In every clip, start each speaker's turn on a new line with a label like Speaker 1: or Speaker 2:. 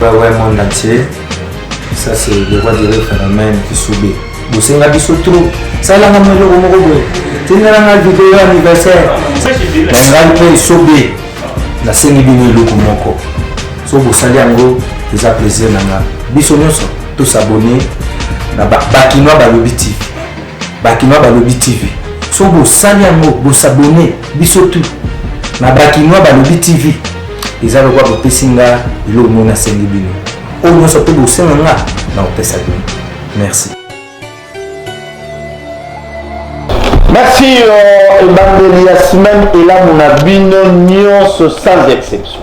Speaker 1: Ouais, monde entier. Ça, c'est le roi du phénomène qui subit. Vous savez, biso trop. Ça, là, on a le mot. Tu n'as pas de vidéo anniversaire. On a le pays subit. La scène est bien le moko. So, vous savez, en gros, c'est un plaisir. Biso, tous s'abonner. Bakinois Balobi TV. Bakinois Balobi TV. So, vous savez, en gros, vous s'abonner. Biso tout. Na Bakinois Balobi TV. Ils ont le droit de Pessinga, ils ont le Sengi. Au moins, ça peut bosser dans le merci.
Speaker 2: Merci, Ebandeli Yasmine et là, mon abino nions sans exception.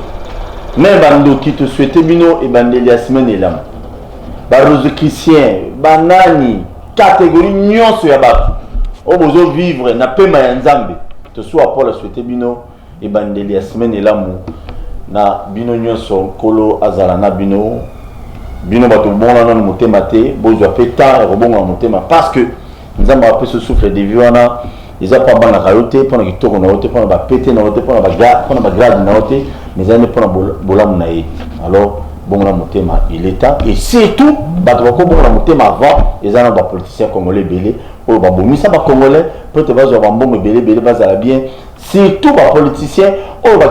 Speaker 2: Mais Bando qui te souhaitait bino Ebandeli Yasmine et là. Barose Christian, Banani, catégorie nions sur Yabatu. Au besoin vivre, n'a pas Mayanzambe. Te soit pour la souhaiter bino Ebandeli Yasmine et là. Na bino nyonso kolo azala na bino bato bona na motema te bozwa peta robonga motema parce que nzamba a ce souffle de viona ils a pas bana kayote pona kitoko na wote pona ba pété na wote pona ba grade na wote mais ane pona bolamu na ye alors bonga motema il est temps et surtout bato bako bonga motema avant ils ana ba politiciens congolais belé o ba bomisa ba congolais peut-être bazwa ba mbongo belé bazala bien surtout les politiciens, on va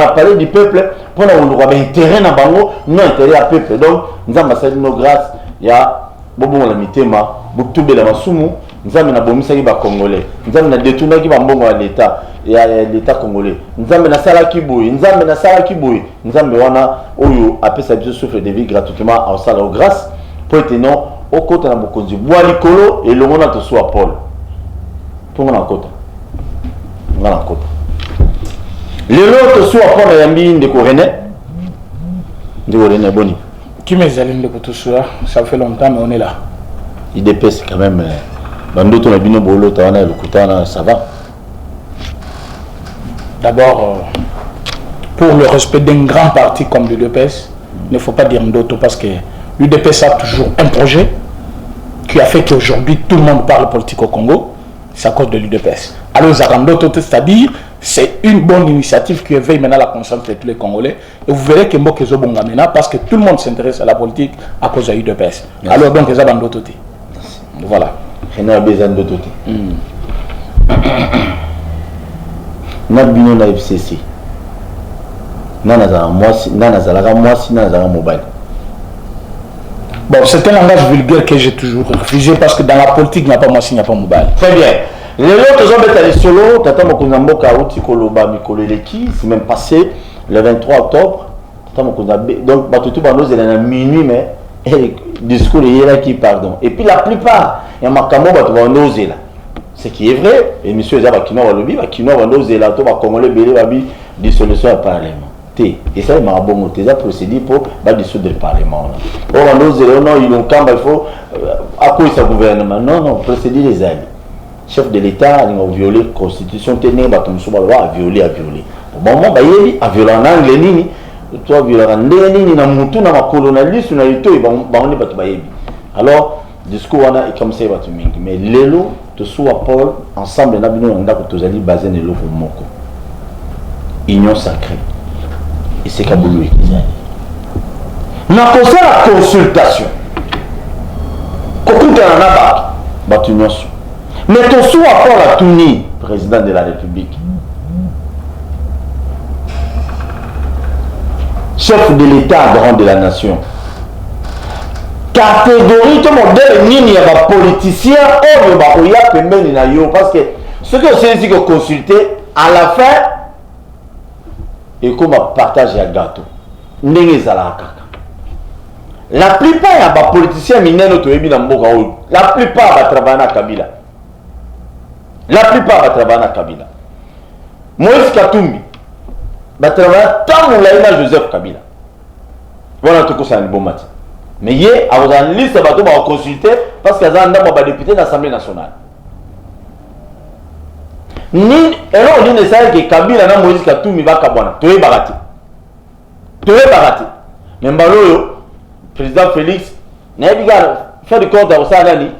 Speaker 2: parler du peuple pour avoir un intérêt dans bango, non intérêt à peuple. Donc, nous avons fait nos grâces, il y a beaucoup de mitema, beaucoup de masumu, nous avons bomisa qui congolais, nous avons détourné qui bongo à l'État, et à l'État congolais. Nous avons na sala qui boui, nous avons na sala qui boui, nous avons wana oyo après ça souffle de vie gratuitement à sala grâce pour être non au côté na bokonzi bois likolo et le monde a tout soit Paul. Pour mon côté. Les autres soit pour les amis de Coréné. De Coréné, boni.
Speaker 3: Qui me zèle de Kotosoua, ça fait longtemps, mais on est là.
Speaker 2: Il dépêche quand même. Bando, ton abino bolo, le koutana, ça va.
Speaker 3: D'abord, pour le respect d'un grand parti comme l'UDPS, il ne faut pas dire d'autres parce que l'UDPS a toujours un projet qui a fait qu'aujourd'hui tout le monde parle politique au Congo. C'est à cause de l'UDPS. Alors, c'est-à-dire, c'est une bonne initiative qui éveille maintenant la conscience de tous les Congolais. Et vous verrez que Mbokezo Bonga maintenant, parce que tout le monde s'intéresse à la politique à cause de l'UDPS. Alors, donc, ils ont d'autres. Voilà.
Speaker 2: Il y a besoin d'autres. Notre bilan de la FCC. Mobile.
Speaker 3: Bon, c'est un langage vulgaire que j'ai toujours refusé parce que dans la politique, il n'y a pas moisi, il n'y a pas mobile.
Speaker 2: Très bien. Les autres ont été allés solo, Tata Mokunambo Kaouti Koloba Mikoleleki, c'est même passé le 23 octobre. Tata Mokunambo, donc, Batutu Bando, c'est à minuit, mais discours est là qui pardon. Et puis la plupart, il y a Makamo Batuando Zela. Ce qui est vrai, et monsieur Zaba Kino Walobi, Kino Wando Zela, Toba Congolais Bélé Babi, dissolution du Parlement. Et ça, il m'a bon procédé pour dissoudre le Parlement. Oh, non, il faut à quoi ça gouvernement. Non, procédé les alliés. Chef de l'État, il a violé la Constitution, il a violé. Au moment où il a violé en anglais, il a violé en anglais, il a monté dans la colonialiste, il a eu tout, il a eu. Alors, le discours est comme ça, mais l'élo, tout soit Paul, ensemble, nous avons basé sur l'eau pour Moko. Union sacrée. Et c'est Kaboulou qui dit. Nous avons la consultation. Mais tout soit pour la Touni, président de la République. Chef de l'État, grand de la nation. Catégorie, tout le monde, il y a des politiciens, parce que ce que c'est ici que consulter, à la fin, et comme partage un gâteau. La plupart des politiciens mineurs, la plupart va travailler à Kabila. La plupart va travailler à Kabila. Moïse Katumbi va travailler tant que Joseph Kabila. Voilà tout ça, un bon matin. Mais hier, à votre liste, va consulter parce qu'il y a un député de l'Assemblée nationale. Ni alors on dit ça que Kabila na Moïse Katumbi va kabwana toye barati mais mbaloyo président Félix na biga faire du compte à ça nani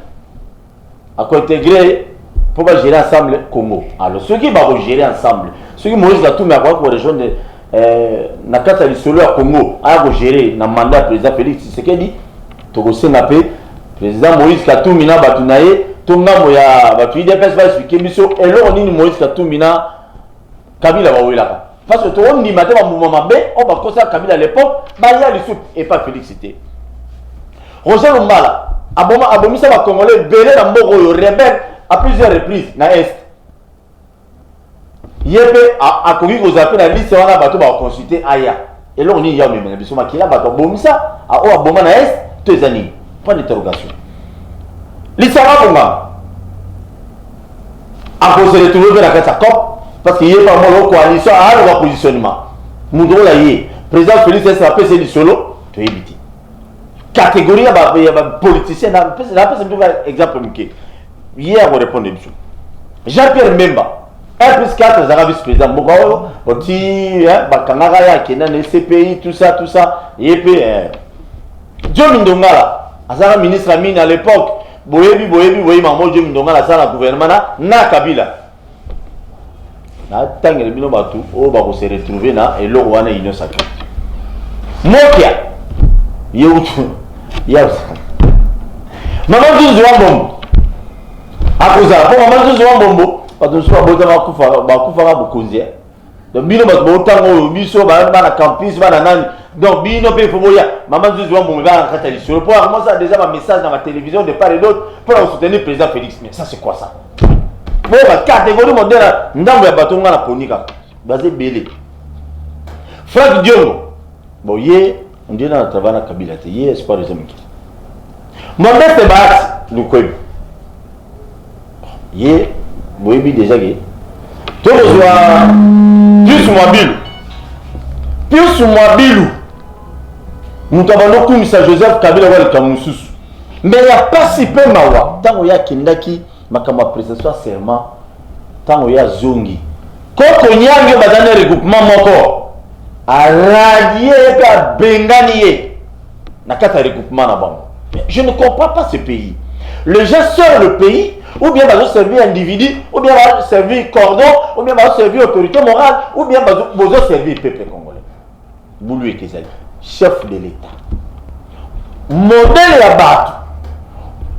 Speaker 2: à intégrer pour gérer ensemble Congo. Alors ceux qui vont gérer ensemble, ceux qui Moïse Katumbi a quoi pour rejoindre na kata lisolo ya Congo a gérer na mandat président Félix Tshisekedi to senga pe président Moïse Katumbi na batu na ye to ngambo ya batu IDPS va expliquer biso eloko nini Moïse Katumbi na Kabila ba welaka parce que to on dit matin ba mouvement mabe on va kosa Kabila à l'époque ba ya lisou et pas félicité Roger Lumbala abomisa ba Congolais belé na mboko yo rebelle à plusieurs reprises na est Yépe a connu aux appels à liste wana bato ba consulter aya et là on y a même biso makila bato bomisa a o aboma na est deux années point d'interrogation l'isara bonga a cause de retrouver la carte cop parce qu'il y a pas mon coalition a le positionnement mundo la yé président Félix est appelé c'est du solo to éviter catégorie ba politicien na peut exemple mike hier on répondre biso Jean-Pierre Memba 1+4 Zara vice-président Mogaoyo, Oti, Bakanagaya, Kenan, CPI, tout ça, et puis, Dieu Mindongala, Azara ministre Amine à l'époque, Boyebi, Maman Dieu Mindongala, Azara gouvernement, na Kabila. Na Tangel Bino Batu, on va se retrouver là, et l'eau wana union sacrée. Mokia, Yautu, Maman Dieu Zouambombo, à cause de Maman Dieu Zouambombo. Donc bino batango biso ba na campus ba na nani donc bino pe fomoya maman Zouambombo bon va en sur le point comment ça déjà un message dans ma télévision de part et d'autre pour soutenir le président Félix mais ça c'est quoi ça pour la catégorie moderne ndambo ya batonga na ponika basé belé Franck Diongo bon yé on dit dans travail na Kabila te yé espoir des hommes qui Modeste Bat le quoi yé oui, déjà, tu reçois plus moi bilou. Nous avons comme ça Joseph Kabila le Kamoussous. Mais il n'y a pas si peu mawa. Tant qu'il y a Kendaki, ma prestation serment. Tant qu'il y a Zongi. Quand il y a un regroupement moko, à radier et à benganier. N'a qu'à regroupement là-bas. Je ne comprends pas ce pays. Les gens sortent le pays. Ou bien va servir individu, ou bien va servir cordon, ou bien va servir autorité morale, ou bien va servir peuple congolais. Boulou et Kézali, chef de l'État. Modèle la batte.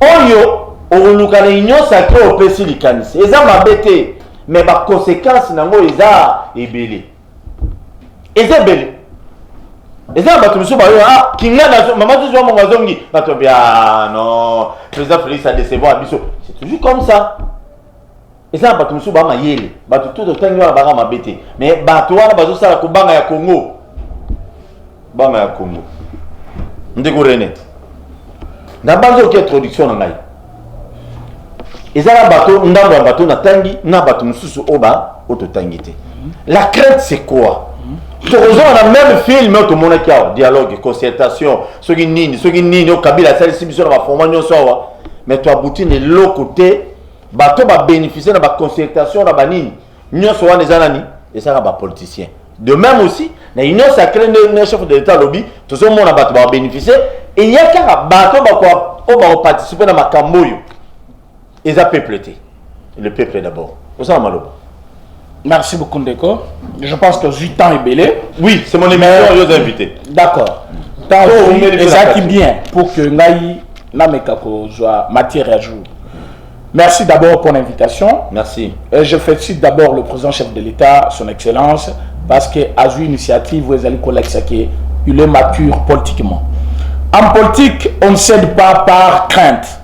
Speaker 2: Oyo, on union sacrée au PC Likanis. Et ça m'a bêté, mais ma conséquence nango eza ebelé. Eza belé. Eza bato monsieur bayo ah kinga na maman tu mon ngazongi bato bien non président Félix a décevoir biso c'est toujours comme ça eza bato monsieur ba mayele bato tout autant ngwa ba ma bête mais bato wana bazo sala ko banga ya Congo ndeko René na banzo ki introduction na ngai eza na bato ndambo ya bato na tangi na bato mususu oba ototangite la crainte c'est quoi? On a même film, tout le monde qui a dialogue, concertation, ceux qui nini, au Kabila, ça ici, sur la formation, mais toi, Boutine, de l'autre côté, bateau va bénéficier de la concertation, de la nini, nous sommes des anani, et ça, va politicien. De même aussi, la union sacrée de chef de l'État lobby, tout le monde va bénéficier, et il y a qu'un bateau va participer dans ma camboyo, et ça peut pleuter. Le peuple d'abord. Vous savez, Malo.
Speaker 3: Merci beaucoup, Ndeko. Je pense que 8 ans est belé.
Speaker 2: Oui, c'est mon émission, je vous invite.
Speaker 3: D'accord. Et ça qui bien pour que Naï Namekako soit matière à jour. Merci d'abord pour l'invitation.
Speaker 2: Merci.
Speaker 3: Et je félicite d'abord le président chef de l'État, son Excellence, parce qu'à une initiative, vous allez collecter il est mature politiquement. En politique, on ne cède pas par crainte.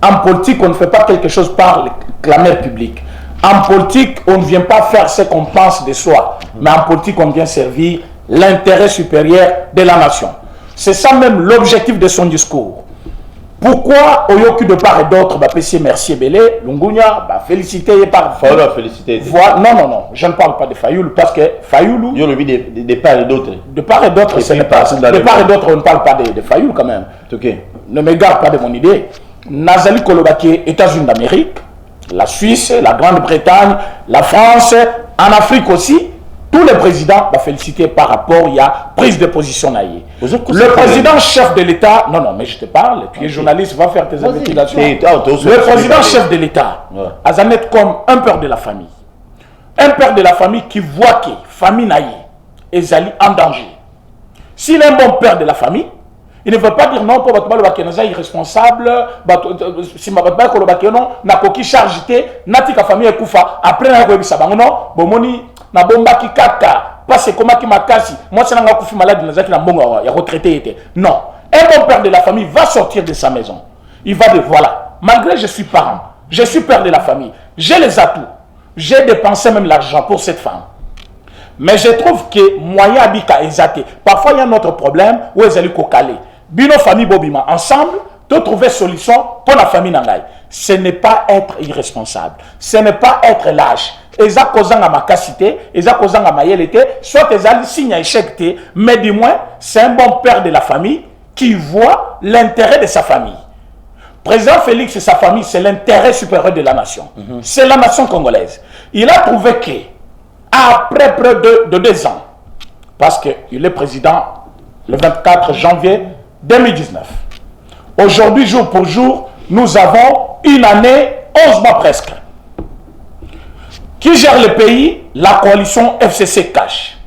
Speaker 3: En politique, on ne fait pas quelque chose par la clameur publique. En politique, on ne vient pas faire ce qu'on pense de soi, mais en politique, on vient servir l'intérêt supérieur de la nation. C'est ça même l'objectif de son discours. Pourquoi, au lieu de part et d'autre, PC merci Belé, Lungunya, féliciter par...
Speaker 2: Fayoulou féliciter.
Speaker 3: Non, je ne parle pas de Fayoulou, parce que Fayoulou...
Speaker 2: Il y a le de part et d'autre.
Speaker 3: De part et d'autre, ce n'est pas... De part et d'autre, on ne parle pas de Fayoulou quand même.
Speaker 2: Okay.
Speaker 3: Ne me garde pas de mon idée. Nazali Kolobaki, États-Unis d'Amérique, la Suisse, la Grande-Bretagne, la France, en Afrique aussi, tous les présidents vont féliciter par rapport, il y a prise de position naïe. Le président chef de l'État, non, mais je te parle, tu es journaliste, va faire tes investigations. Le président chef de l'État, Azamet comme un père de la famille. Un père de la famille qui voit que famille naïe, ezali en danger. S'il est un bon père de la famille, il ne veut pas dire non pour votre irresponsable, si ma non, n'a pas qui charge natika famille kufa après na ko bisa bango non, bomoni na bomba ki kaka, parce que comment qui makasi, moi c'est nga kufi malade na zaki na mbongo ya retraité était. Non, un bon père de la famille va sortir de sa maison. Il va dire voilà, malgré que je suis parent, je suis père de la famille, j'ai les atouts, j'ai dépensé même l'argent pour cette femme. Mais je trouve que moyen habika exaté. Parfois il y a un autre problème où ils allaient cocaler. Bino famille Bobima ensemble, de trouver solution pour la famille Nangai. Ce n'est pas être irresponsable, ce n'est pas être lâche. Eza kozanga makasité, eza kozanga mayelete, soit eza signe échec, mais du moins c'est un bon père de la famille qui voit l'intérêt de sa famille. Président Félix et sa famille, c'est l'intérêt supérieur de la nation. C'est la nation congolaise. Il a trouvé que après près de 2 ans, parce qu'il est président le 24 janvier 2019. Aujourd'hui, jour pour jour, nous avons une année, 11 mois presque. Qui gère le pays? La coalition FCC Cash.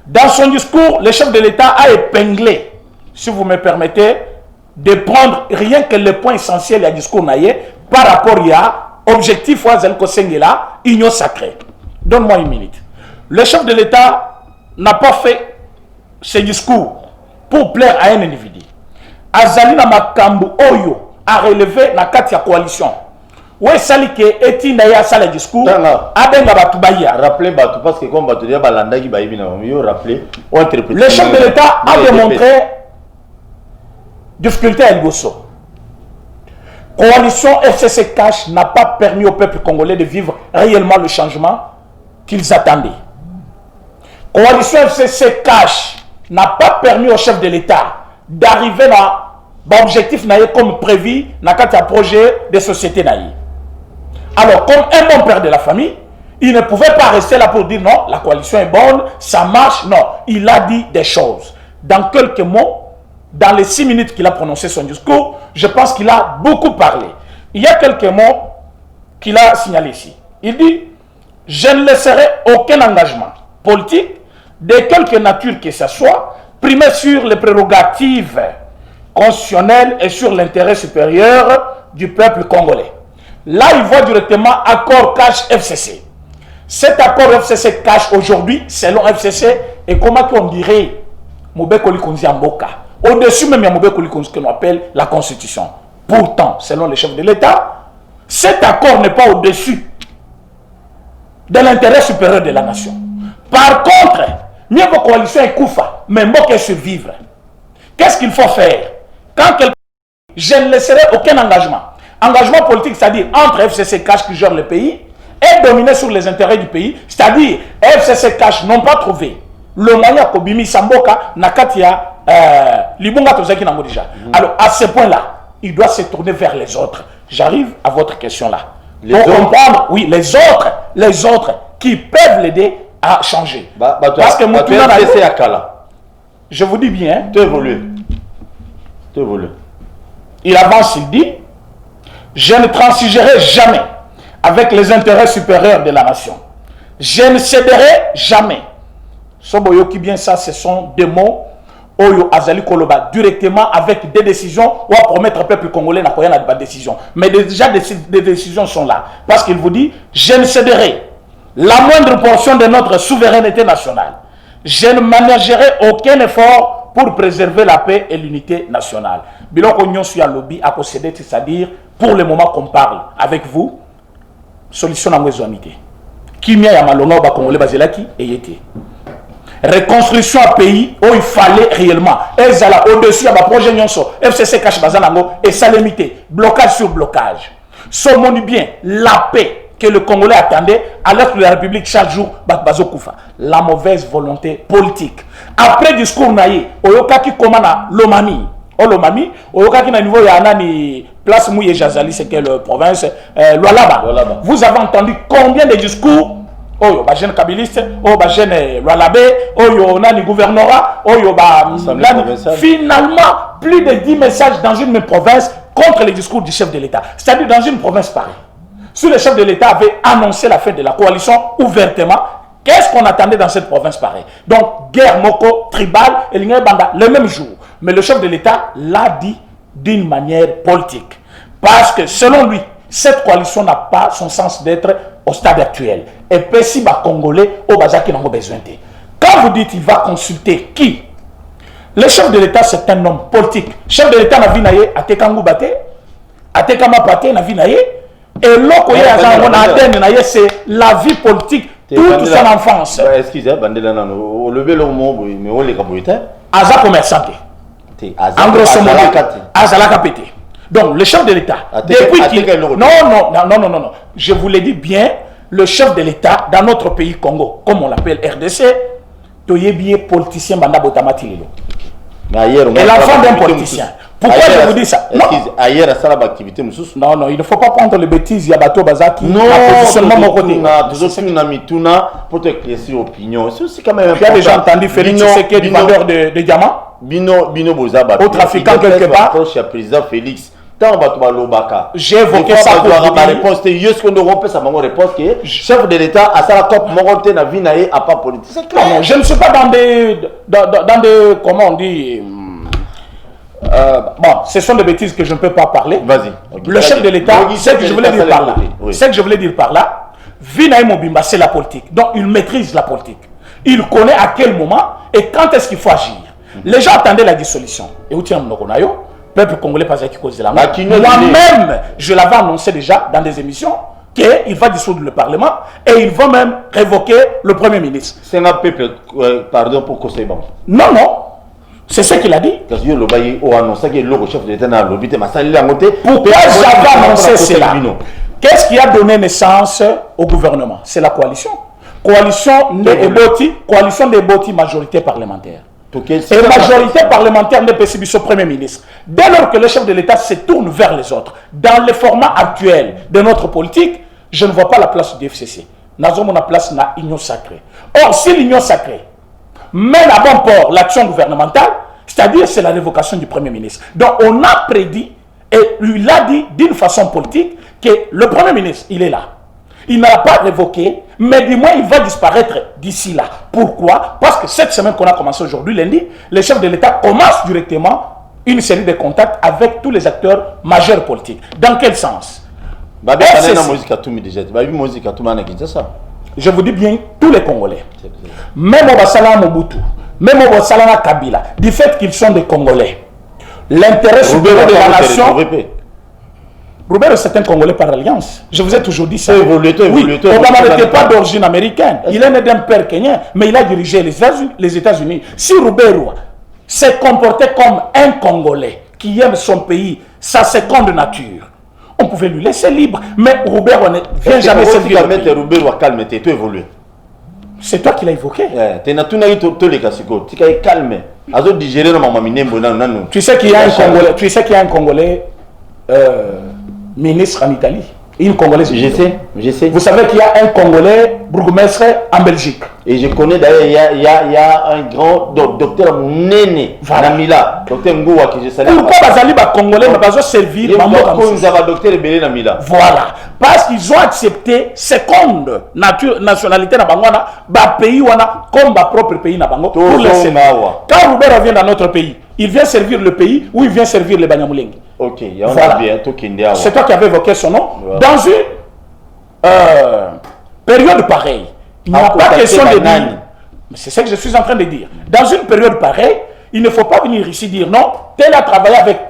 Speaker 3: Dans son discours, le chef de l'État a épinglé, si vous me permettez, de prendre rien que le point essentiel du discours naïe par rapport à objectif Ouazel-Kosengela, union sacrée. Donne-moi une minute. Le chef de l'État n'a pas fait ce discours pour plaire à un individu. Azali na makambu oyo a relevé na katia coalition. Ouais, sali ke eti na ya sala discours. Abenga batu baya.
Speaker 2: Rappelez batu parce que comme batu dia balanda ki bayibi na yo rappeler ou interpréter.
Speaker 3: Le chef de l'État a démontré difficulté à Elgoso. Coalition FCC Cash n'a pas permis au peuple congolais de vivre réellement le changement qu'ils attendaient. Coalition FCC Cash n'a pas permis au chef de l'État d'arriver à l'objectif comme prévu dans le projet de société. Alors, comme un bon père de la famille, il ne pouvait pas rester là pour dire non, la coalition est bonne, ça marche. Non, il a dit des choses. Dans quelques mots, dans les 6 minutes qu'il a prononcé son discours, je pense qu'il a beaucoup parlé. Il y a quelques mots qu'il a signalés ici. Il dit, je ne laisserai aucun engagement politique, de quelque nature que ce soit, primé sur les prérogatives constitutionnelles et sur l'intérêt supérieur du peuple congolais. Là, il voit directement accord cash FCC. Cet accord FCC cash aujourd'hui, selon FCC, est comment on dirait Mobekoli Konzi Amboka. Au-dessus même, il y a Mobekoli Konzi qu'on appelle la Constitution. Pourtant, selon les chefs de l'État, cet accord n'est pas au-dessus de l'intérêt supérieur de la nation. Par contre, mieux vos coalitions est Koufa, mais moi qui survivre. Qu'est-ce qu'il faut faire? Quand quelqu'un dit, je ne laisserai aucun engagement. Engagement politique, c'est-à-dire entre FCC Cash qui gère le pays et dominer sur les intérêts du pays, c'est-à-dire FCC Cash n'ont pas trouvé le moyen Kobimi Samboka, Nakatia, Libunga Tozaki Namodija. Alors, à ce point-là, il doit se tourner vers les autres. J'arrive à votre question-là. Pour comprendre, oui, les autres qui peuvent l'aider à changer. Parce que je vous dis bien, il avance, il dit, je ne transigerai jamais avec les intérêts supérieurs de la nation. Je ne céderai jamais. Soboyoki bien ça, ce sont des mots Oyo Azali Koloba directement avec des décisions ou à promettre au peuple congolais n'a pas de décision. Mais déjà des décisions sont là. Parce qu'il vous dit, je ne céderai la moindre portion de notre souveraineté nationale. Je ne ménagerai aucun effort pour préserver la paix et l'unité nationale. Biloko Nyon suya lobby à posséder, c'est-à-dire pour le moment qu'on parle avec vous, solution à moisonité. Qui m'a yamalonga ba congolais bazelaki et yété. Reconstruction à pays où il fallait réellement. Ezala au-dessus de ma projet Nyonso, FCC Cash Bazanango et salémité, blocage sur blocage. Saumons bien la paix que le Congolais attendait à l'est de la République chaque jour, Bazo Koufa. La mauvaise volonté politique. Après discours naïe, Oyokaki Komana Lomami. Olomami, Oyokaki na niveau Yanani, place Mouye Jazali, c'est quelle province, Lualaba. Vous avez entendu combien de discours? Oyo ba jeune kabiliste, oyo ba jeune Lualabé, oyo nani gouvernorat, oyo ba finalement plus de 10 messages dans une même province contre les discours du chef de l'État. C'est-à-dire dans une province pareille. Si le chef de l'État avait annoncé la fin de la coalition ouvertement, Qu'est-ce qu'on attendait dans cette province pareille? Donc, guerre moko, tribale, et banda, le même jour. Mais le chef de l'État l'a dit d'une manière politique. Parce que, selon lui, cette coalition n'a pas son sens d'être au stade actuel. Et puis, si les Congolais au Bazaki n'ont pas besoin de. Quand vous dites qu'il va consulter qui? Le chef de l'État, c'est un homme politique. Le chef de l'État n'a vu naïe, a Tekangu Bate, a Tekama Pate, n'a vu naïe. Et l'autre, c'est la vie politique toute son enfance.
Speaker 2: Excusez, Bandela, on levé le mot, mais on les caboutins.
Speaker 3: Aza commerçant. En grosso modo, Azalaka pété. Donc, le chef de l'État, depuis qu'il... Non. Je vous l'ai dit bien, le chef de l'État, dans notre pays Congo, comme on l'appelle RDC, Toyebiye politicien Banda Botamati. Et l'enfant d'un politicien. Pourquoi je vous dis ça?
Speaker 2: Ailleurs, à ça, l'activité,
Speaker 3: non, il ne faut pas prendre les bêtises. Il y a Bato Bazaki.
Speaker 2: Non, pour te éclaircir l'opinion. C'est quand même.
Speaker 3: Tu as déjà entendu Félix Tshisekedi, vendeur de diamants?
Speaker 2: Bino Bozaba.
Speaker 3: Au trafiquant quelque part.
Speaker 2: Proche à président Félix.
Speaker 3: J'ai évoqué ça pour
Speaker 2: ma réponse. Est-ce qu'on aura sa réponse que chef de l'État a sa top monté na vie naïe à pas politique. C'est clair.
Speaker 3: Je ne suis pas dans des comment on dit. Bon, ce sont des bêtises que je ne peux pas parler.
Speaker 2: Vas-y.
Speaker 3: Le chef de l'État, c'est que je voulais dire par là. C'est que je voulais dire par là. Vinaï Mobimba, c'est la politique. Donc, il maîtrise la politique. Il connaît à quel moment et quand est-ce qu'il faut agir. Les gens attendaient la dissolution. Et où tient mon peuple congolais pas qui cause de la mort. Moi-même, je l'avais annoncé déjà dans des émissions qu'il va dissoudre le Parlement et il va même révoquer le Premier ministre.
Speaker 2: C'est un peuple, pardon pour causer bon.
Speaker 3: Non. C'est ce qu'il a dit.
Speaker 2: Parce que le bail a annoncé que le chef de l'État n'a pas
Speaker 3: pourquoi j'avais annoncé cela? Qu'est-ce qui a donné naissance au gouvernement? C'est la coalition. Coalition des Boti, majorité parlementaire. Et majorité parlementaire n'est pas au Premier ministre. Dès lors que le chef de l'État se tourne vers les autres, dans le format actuel de notre politique, je ne vois pas la place du FCC. Nous avons la place de l'union sacrée. Or, si l'union sacrée mène à bon port l'action gouvernementale, c'est-à-dire c'est la révocation du Premier ministre. Donc, on a prédit, et il a dit d'une façon politique, que le Premier ministre, il est là. Il n'a pas révoqué, mais du moins il va disparaître d'ici là. Pourquoi? Parce que cette semaine qu'on a commencé aujourd'hui, lundi, le chef de l'État commence directement une série de contacts avec tous les acteurs majeurs politiques. Dans quel sens? Je vous dis bien, tous les Congolais, même au Bassala Mobutu, même au Bassala Kabila, du fait qu'ils sont des Congolais, l'intérêt supérieur de la nation... Robert, c'est un Congolais par alliance. Je vous ai toujours dit ça. Obama n'était pas d'origine américaine. Il est né d'un père kenyan, mais il a dirigé les États-Unis. Si Robert s'est comporté comme un Congolais qui aime son pays, sa seconde nature, on pouvait lui laisser libre. Mais Robert ne vient jamais servir le pays. C'est toi qui l'as évoqué. Tu sais qu'il y a un Congolais, ministre en Italie, une Congolaise.
Speaker 2: Je sais.
Speaker 3: Vous savez qu'il y a un Congolais bourgmestre en Belgique.
Speaker 2: Et je connais d'ailleurs, il y a un grand docteur Néné, Namila, docteur Ngoua, que je salue.
Speaker 3: Pourquoi Bazali va Congolais ne pas servir Voilà. Parce qu'ils ont accepté seconde nationalité na Bangwana, pays comme ma propre pays na Bango. Pour les quand Robert vient dans notre pays, il vient servir le pays ou il vient servir les Banyamulenge.
Speaker 2: Ok,
Speaker 3: voilà. C'est toi qui avais évoqué son nom. Voilà. Dans une période pareille, il n'y a pas question de dire. C'est ce que je suis en train de dire. Dans une période pareille, il ne faut pas venir ici dire non, tel a travaillé avec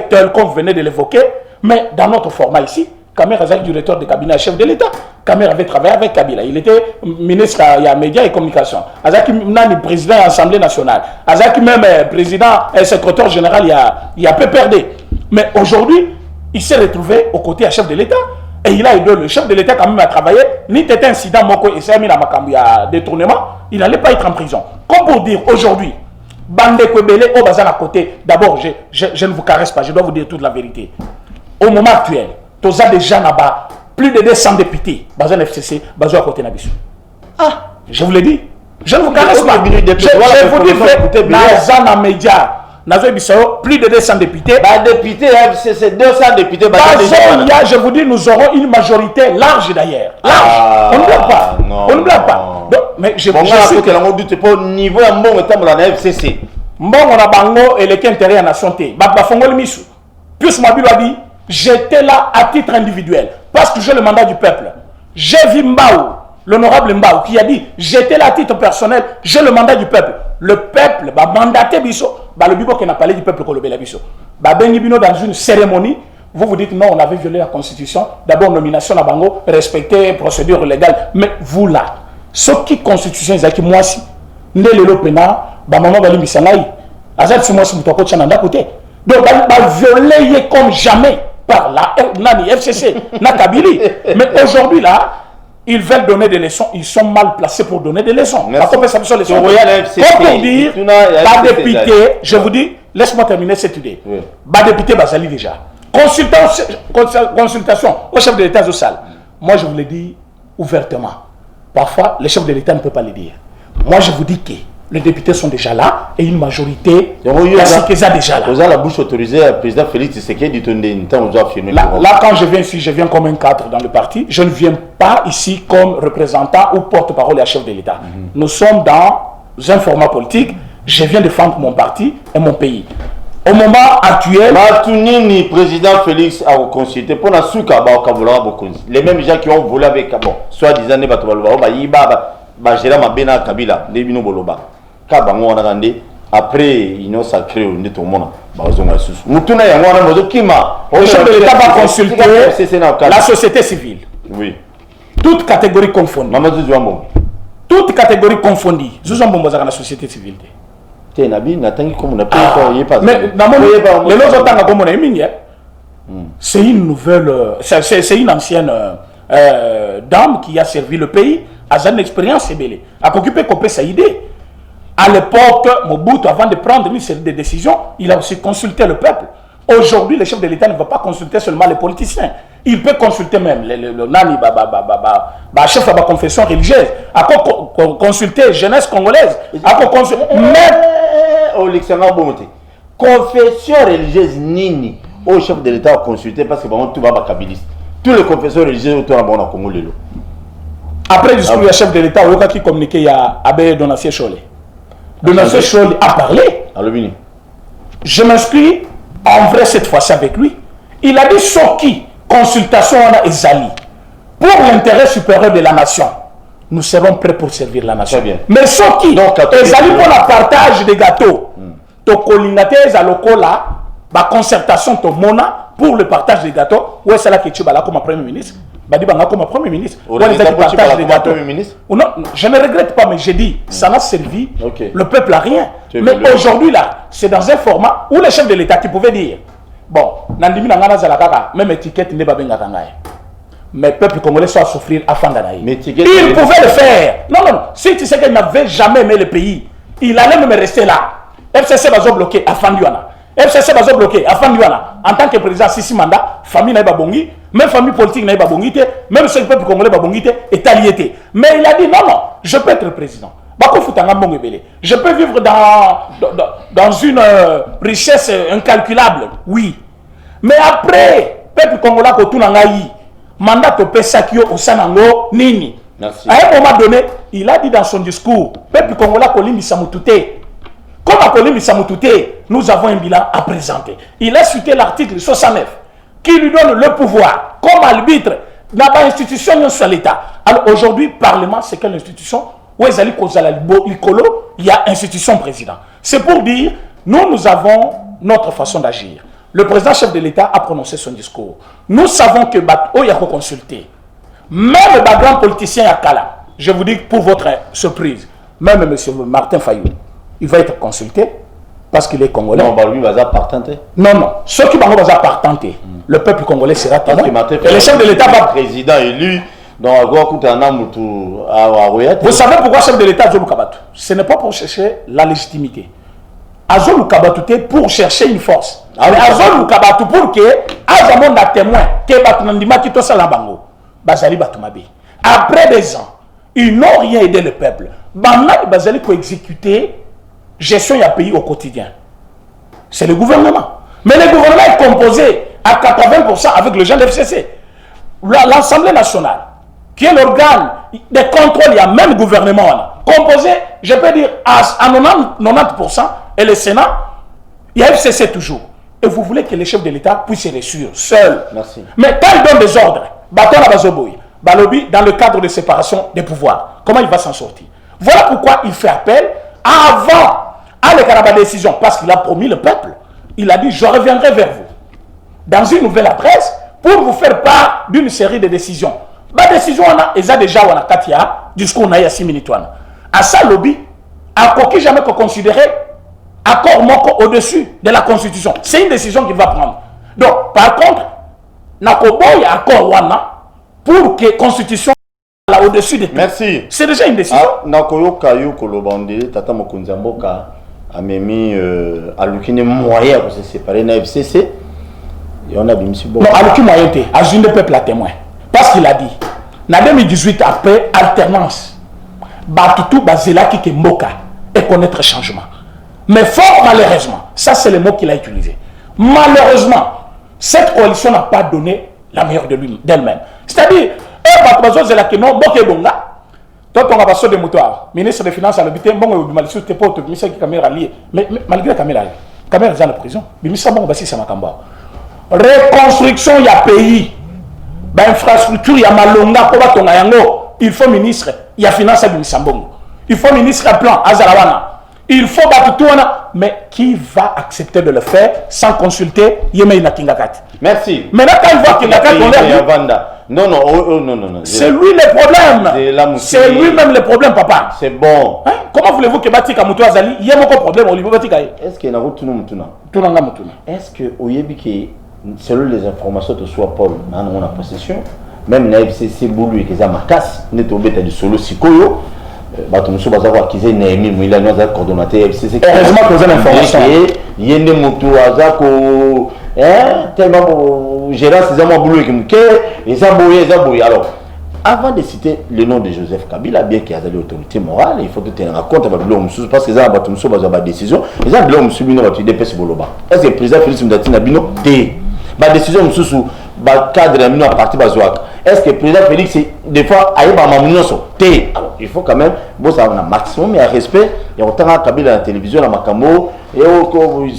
Speaker 3: tel, comme vous venez de l'évoquer, mais dans notre format ici, Kamer Azak, directeur de cabinet chef de l'État. Kamer avait travaillé avec Kabila. Il était ministre à médias et communications. Azaki Nani, président de l'Assemblée nationale. Azaki même président et secrétaire général, il a peu perdu. Mais aujourd'hui, il s'est retrouvé aux côtés du chef de l'État. Et il a aidé le chef de l'État quand même à travailler. Ni tel incident, Moko et Sami Namakambu, il y a détournement. Il n'allait pas être en prison. Comme pour dire aujourd'hui, Bande Kwebele, au bazar à côté. D'abord, je ne vous caresse pas, je dois vous dire toute la vérité. Au moment actuel, tous les gens là-bas, plus de 200 députés, bazar FCC, bazar à côté Nabissou. Ah, je vous l'ai dit. Je ne vous caresse pas. Je vous dis que Nazana Média, plus de 200 députés.
Speaker 2: Députés, c'est 200 députés.
Speaker 3: Je vous dis, nous aurons une majorité large d'ailleurs. On ne blague pas. On ne blague pas. Donc, mais je
Speaker 2: suis
Speaker 3: que
Speaker 2: l'on doute pas au niveau un bon temps dans la FCC.
Speaker 3: Bon, on a bango et les intérêts à la santé. Babafongol Misu. Puis Mabilo a dit, j'étais là à titre individuel parce que j'ai le mandat du peuple. J'ai vu Mbao, l'honorable Mbao, qui a dit, j'étais là à titre personnel, j'ai le mandat du peuple. Le peuple va mandater Bisso. Le Bibo qui n'a pas parlé du peuple Kolobela Bisso. Bengi Bino dans une cérémonie. Vous dites non, on avait violé la constitution. D'abord, nomination à Bango, respecter procédure légale. Mais vous là, ce qui constitution, c'est moi si, ne le pena, maman va l'imisangaï. Azal si moi si vous êtes en côté. Donc, va violer comme jamais par la Nani FCC, Nakabili. Mais aujourd'hui là, ils veulent donner des leçons. Ils sont mal placés pour donner des leçons. Pour dire, pas député, je vous dis, laisse-moi terminer cette idée. Pas député, Bazali déjà. Consultation au chef de l'État au salle. Moi, je vous le dis ouvertement. Parfois, le chef de l'État ne peut pas le dire. Moi, je vous dis que les députés sont déjà là et une majorité déjà là.
Speaker 2: Vous avez la bouche autorisée à président Félix Tshisekedi de
Speaker 3: là, quand je viens ici, je viens comme un cadre dans le parti. Je ne viens pas ici comme représentant ou porte-parole à chef de l'État. Nous sommes dans un format politique. Je viens défendre mon parti et mon pays. Au moment actuel,
Speaker 2: le président Félix a consulté pour la souka les mêmes gens qui ont volé avec soit disant après ils ont sacré au nez tout le monde.
Speaker 3: Le chef de l'État va consulter la société civile.
Speaker 2: Oui.
Speaker 3: Toute catégorie confondue. Toute catégorie confondue. Nous sommes dans la société civile. Mais c'est une nouvelle, c'est une ancienne dame qui a servi le pays, a une expérience ébélée, a occupé sa idée. À l'époque, Mobutu, avant de prendre une série de décisions, il a aussi consulté le peuple. Aujourd'hui, le chef de l'État ne va pas consulter seulement les politiciens. Il peut consulter même le nani, chef de la confession religieuse, à consulter la jeunesse congolaise, à consulter même
Speaker 2: confession religieuse nini au chef de l'État a consulté parce que tout va kabiliste. Tous les confesseurs religieux autour de la Congo lelo.
Speaker 3: Après le discours du chef de l'État, il y a qui communiqué, il y a Abbé Donatien Cholé. Donatien Cholé a parlé. Je m'inscris en vrai cette fois-ci avec lui. Il a dit Soki, consultation à Ezali. Pour l'intérêt supérieur de la nation, nous serons prêts pour servir la nation. Mais Soki, Ezali pour le partage des gâteaux. Tokolinate Zalokola, la concertation to mona pour le partage des gâteaux. Où est-ce que tu vas là comme Premier ministre? Comme Premier ministre. Non, je ne regrette pas, mais j'ai dit, ça n'a servi le peuple à rien. Mais aujourd'hui là, c'est dans un format où le chef de l'État qui pouvait dire, bon, même étiquette n'est pas bien. Mais le peuple congolais soit souffrir à Fandanaï. Il pouvait le faire. Non, si tu sais qu'il n'avait jamais aimé le pays, il allait même rester là. FCC va bloquer à Fanduana. FCC va bloquer à Fanduana. En tant que président, 6 mandats, famille n'a pas bongi, même famille politique n'a pas bongi, même ce peuple congolais n'a pas bongi, est allié. Mais il a dit non, je peux être président. Je peux vivre dans une richesse incalculable, oui. Mais après, peuple congolais, mandat au Pesakio, au Sanango, Nini.
Speaker 2: Merci.
Speaker 3: À un moment donné, il a dit dans son discours, peuple congolais, Kolimi Samoutoute. Comme à Kolimi Samoutoute, nous avons un bilan à présenter. Il a cité l'article 69 qui lui donne le pouvoir comme arbitre dans l'institution de l'État. Alors aujourd'hui, le Parlement, c'est quelle institution? Il y a institution président. C'est pour dire, nous avons notre façon d'agir. Le président chef de l'État a prononcé son discours. Nous savons que il y a consulté. Même les grands politiciens à Kala, je vous dis pour votre surprise, même M. Martin Fayou, il va être consulté parce qu'il est congolais.
Speaker 2: Non, lui va partenter.
Speaker 3: Non. Ceux qui vont partenter, le peuple congolais sera témoin. Et le chef de l'État va...
Speaker 2: président élu. Vous
Speaker 3: savez pourquoi le chef de l'État Azolou Kabatou? Ce n'est pas pour chercher la légitimité. Azolou Kabatou pour chercher une force. Azolou Kabatou pour que Azamon a témoin que Batunandima qui tosa la bango. Bazali Batumabi. Après des ans, ils n'ont rien aidé le peuple. Bamna Bazali pour exécuter gestion et pays au quotidien. C'est le gouvernement. Mais le gouvernement est composé à 80% avec le gens de FCC. L'Assemblée nationale, qui est l'organe de contrôle, il y a même gouvernement là, composé, je peux dire, à 90%, et le Sénat, il y a FCC toujours. Et vous voulez que les chefs de l'État puissent se réussir seuls.
Speaker 2: Merci.
Speaker 3: Mais quand ils donnent des ordres, bâton à Bazoboy, Balobi, dans le cadre de séparation des pouvoirs, comment il va s'en sortir? Voilà pourquoi il fait appel avant à la décision, parce qu'il a promis le peuple. Il a dit, je reviendrai vers vous dans une nouvelle adresse pour vous faire part d'une série de décisions. La décision, on a déjà on a Katia, jusqu'où on a eu 6 minutes. À ça, lobby, à quoi jamais considéré accord moko au-dessus de la Constitution. C'est une décision qu'il va prendre. Donc, par contre, Nakoboy accord wana pour que la Constitution soit au-dessus de tout.
Speaker 2: Merci.
Speaker 3: C'est déjà une décision.
Speaker 2: Nakoyoka Kolobande, Tata Mokunzamboka a mis à l'aucune moyen pour se séparer de la FCC. Et on a mis
Speaker 3: non, à l'aucune moyen, à une de peuple à témoin. Parce qu'il a dit, en 2018, après alternance, Batutu Bazelaki qui Mboka et connaître changement. Mais fort malheureusement, ça c'est le mot qu'il a utilisé. Malheureusement, cette coalition n'a pas donné la meilleure d'elle-même. C'est-à-dire, toi, tu as passé des motoirs, ministre des Finances à l'habité, bon, tu n'es pas autorisé qui caméra liée. Mais malgré la caméra est en prison. Mais ça, bon, c'est ma camba. Reconstruction, il y a pays. Infrastructure, il y a malonga, il faut ministre, il y a finance à Bimisambongo. Il faut ministre à plan, à Zarawana. Il faut battre tout, mais qui va accepter de le faire sans consulter Yemei Nakingakati?
Speaker 2: Merci.
Speaker 3: Maintenant, quand il voit Kingakati, on l'air.
Speaker 2: Non, non, oh, non, non, non.
Speaker 3: C'est lui le problème. C'est lui-même le problème, papa.
Speaker 2: C'est bon.
Speaker 3: Hein? Comment voulez-vous que Batika Moutou Azali, il y a mon problème au niveau Batika?
Speaker 2: Est-ce qu'il y a un autre Moutouna? Est-ce que Oyebiki, selon les informations de soi Paul, on a possession, même la FCC Boulou et Keza Makas, n'est tombé du solo Sikoyo. Batumso bazawa kize Némi Mouila nous a coordonnateur FCC.
Speaker 3: Heureusement que vous avez l'information.
Speaker 2: Yende Moutou Azako tellement gérant ces amants boulot qui m'ke et Zaboye. Alors, avant de citer le nom de Joseph Kabila, bien qu'il y ait l'autorité morale, il faut que tu aies un compte avec l'homme parce que ça a Batumso bazawa décision. Les gens de l'homme subino va tu dépêches boloba. Est-ce que le président Félix Moudatina Nabino té ba décision msusu ba cadre amino à partir bazoaka. Est-ce que le président Félix des fois aille ba mamunyoso té? Alors, il faut quand même bon ça on a maximum mais à respect et on t'a Kabila à la télévision la Makambo et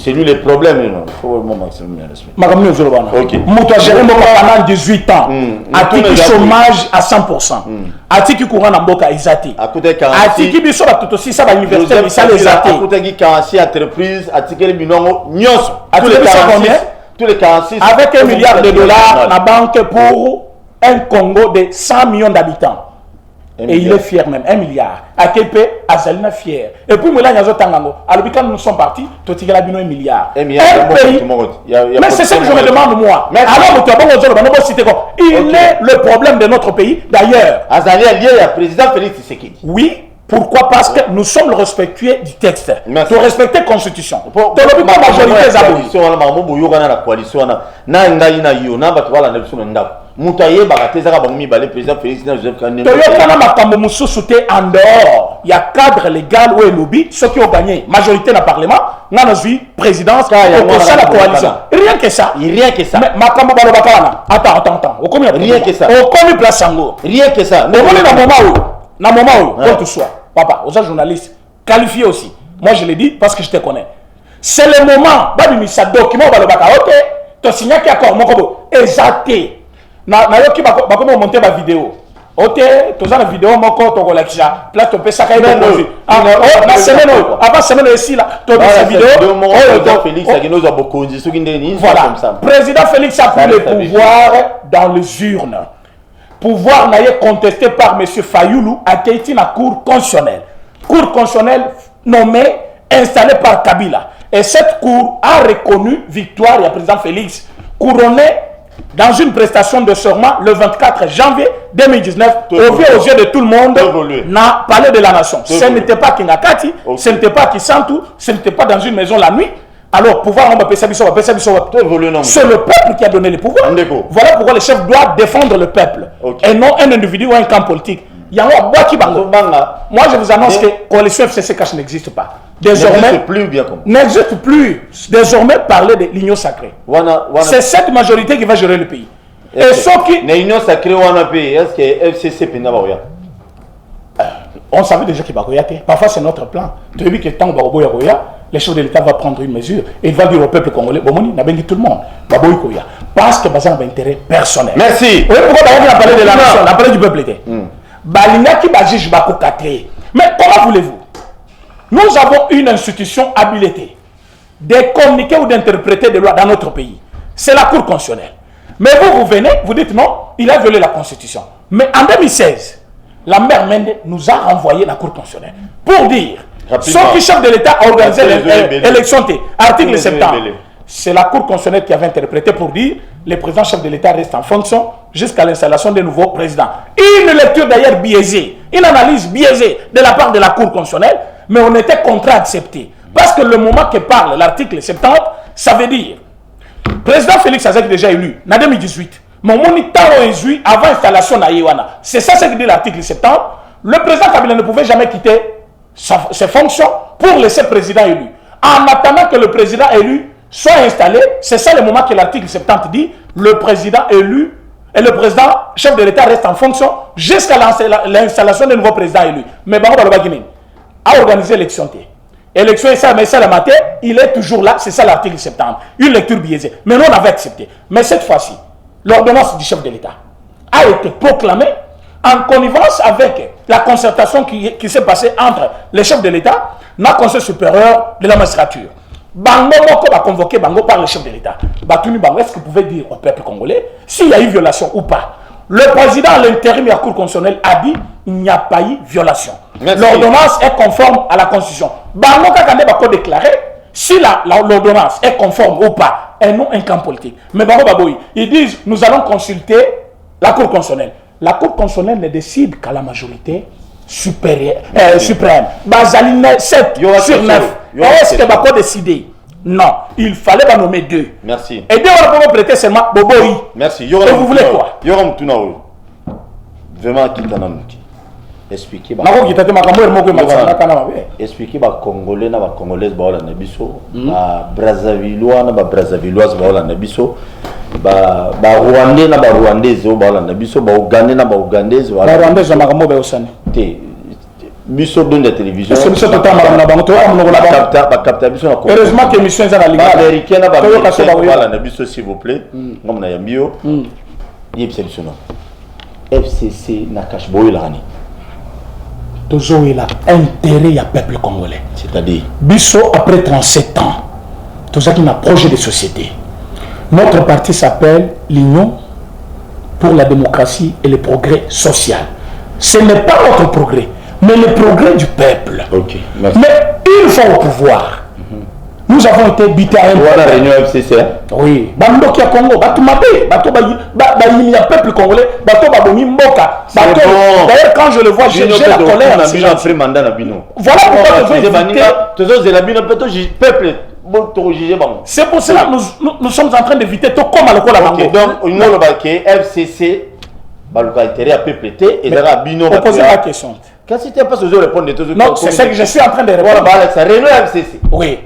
Speaker 2: c'est lui le problème il faut vraiment maximum de respect. Makambo zolobana. OK. Mouto géré pendant 18 ans. Atiki chômage à 100%. Atiki courant na mboka ezati. Atiki biso ba tout aussi ça ba université ça les até. Atiki 46 entreprises atiki le binongo nyonso. Atiki combien? Tous les 46 avec $1 milliard la banque pour un Congo de 100 millions d'habitants. Et il est fier même, 1 milliard. À quel pays Azalina fier. Et puis, quand nous sommes partis, tu as 1 milliard. Un pays. Mais c'est ce que je me demande moi. Alors, il est le problème de notre pays. D'ailleurs, Azalia lié à président Félix Tshisekedi. Oui. Pourquoi? Parce que nous sommes le respectueux du texte. Merci. Pour respecter la Constitution. Pour la majorité la coalition. Moutaye Baratezara Bangmi Balé, président Félix Joseph Kandé. Toyokana Makambo Moussou en dehors. Il y a cadre légal où est lobby. Ceux qui ont gagné majorité dans le Parlement, nous avons vu présidence, au sein de la coalition. Rien que ça. Rien que ça. Mais Makambo Balobakana. Attends. Rien que ça. Au commis place Sango. Rien que ça. Dans le moment où, quand tu sois, papa, aux journalistes, qualifiés aussi. Moi je le dis parce que je te connais. C'est le moment, Babi ça document Balobaka. Ok, tu signes qui accord mon combo. Exacté. Na yoki ba ko monter ba vidéo. OK, toza na vidéo moko to ko lakisha. Place to pesa kai no. Na semaine avant semaine ici là, to sa vidéo. Félix Agenozo a beaucoup dit ce qui ndeni comme ça. Président Félix a pris le pouvoir dans les urnes. Pouvoir n'a été contesté par M. Fayoulou à Keiti na cour constitutionnelle. Cour constitutionnelle nommée, installée par Kabila. Et cette cour a reconnu victoire du président Félix, couronné dans une prestation de serment le 24 janvier 2019, aux yeux de tout le monde, n'a parlé de la nation. Ce n'était pas Kingakati, ce n'était pas Kisantu, ce n'était pas dans une maison la nuit. Alors, pouvoir, c'est le peuple qui a donné le pouvoir. Voilà pourquoi le chef doit défendre le peuple. Et non un individu ou un camp politique. Moi, je vous annonce que la coalition FCC n'existe pas. Désormais, n'existe plus. Désormais, parler de l'union sacrée. C'est cette majorité qui va gérer le pays.
Speaker 3: Et ceux qui...
Speaker 2: L'union sacrée, est-ce que FCC peut pas?
Speaker 3: On savait déjà qu'il va y avoir. Parfois, c'est notre plan. Tu as vu que tant que les chefs de l'État vont prendre une mesure et il va dire au peuple congolais, bon, on a bien dit tout le monde, parce que c'est un intérêt personnel.
Speaker 2: Merci.
Speaker 3: Oui, pourquoi on a parlé de la nation, on a parlé du peuple. Balinga qui va juger Bako Katé. Mais comment voulez-vous? Nous avons une institution habilitée de communiquer ou d'interpréter des lois dans notre pays. C'est la Cour constitutionnelle. Mais vous venez, vous dites non, il a violé la Constitution. Mais en 2016, la mère Mende nous a renvoyé la Cour constitutionnelle pour dire ceux qui chef de l'État a organisé l'élection, article 70. C'est la Cour constitutionnelle qui avait interprété pour dire le président chef de l'État reste en fonction jusqu'à l'installation des nouveaux présidents. Une lecture d'ailleurs biaisée, une analyse biaisée de la part de la Cour constitutionnelle, mais on était contraint à accepter. Parce que le moment que parle l'article 70, ça veut dire président Félix Azek déjà élu en 2018. Mais mon temps élu avant l'installation de Iwana. C'est ça ce que dit l'article 70. Le président Kabila ne pouvait jamais quitter ses fonctions pour laisser le président élu. En attendant que le président élu soit installé, c'est ça le moment que l'article 70 dit, le président élu et le président chef de l'État reste en fonction jusqu'à l'installation du nouveau président élu. Mais Bango Balobagine a organisé l'élection. Élection et ça, mais ça le matin, il est toujours là, c'est ça l'article 70. Une lecture biaisée. Mais nous on avait accepté. Mais cette fois-ci, l'ordonnance du chef de l'État a été proclamée en connivence avec la concertation qui s'est passée entre les chefs de l'État et le Conseil supérieur de la magistrature. Bango Moko va convoquer Bango par le chef de l'État. Batuni Bango, est-ce que vous pouvez dire au peuple congolais s'il y a eu violation ou pas? Le président à l'intérim de la Cour constitutionnelle a dit qu'il n'y a pas eu violation. L'ordonnance est conforme à la Constitution. Bango Kakande va déclarer si l'ordonnance est conforme ou pas. Et non un camp politique. Mais Bango Baboui, ils disent nous allons consulter la Cour constitutionnelle. La Cour constitutionnelle ne décide qu'à la majorité suprême. Bazaline 7 sur 9. Est-ce que Bako décider? Non. Il fallait pas nommer 2.
Speaker 2: Merci.
Speaker 3: Et 2 on va prêter seulement Boboï.
Speaker 2: Merci.
Speaker 3: Et vous voulez quoi?
Speaker 2: Yoram Tunao. Vraiment, Kitananuki. Expliquez. Expliquez aux Congolais, aux Congolaises, aux Brazzavillois, aux Brazzavilloises, aux Rwandais, aux Rwandaises, aux Ougandais, aux Ougandaises, aux Rwandaises. Biso de la télévision.
Speaker 3: Heureusement que l'émission est en ligne.
Speaker 2: S'il vous plaît. FCC n'a cache boy la rani.
Speaker 3: Toujours il a intérêt à peuple congolais.
Speaker 2: C'est-à-dire
Speaker 3: Bisso après 37 ans. Tout ça qui n'a projet de société. Notre parti s'appelle l'Union pour la démocratie et le progrès social. Ce n'est pas notre progrès, mais le progrès du peuple.
Speaker 2: Ok, merci.
Speaker 3: Mais une fois au pouvoir, nous avons été bités à un
Speaker 2: la réunion FCC.
Speaker 3: Oui. Bandoki à Congo, Batumabé, il y a peuple congolais, Babomi Mboka. D'ailleurs, quand je le vois, j'ai la colère. Voilà pourquoi c'est pour cela que nous sommes en train d'éviter tout comme à l'école à Bango.
Speaker 2: Donc, FCC, intérêt à PPT et là, Bino.
Speaker 3: Posez la question.
Speaker 2: Qu'est-ce que tu as pas osé répondre de tous?
Speaker 3: Non, c'est ce que je suis en train de répondre.
Speaker 2: Voilà, ça réunion FCC.
Speaker 3: Oui.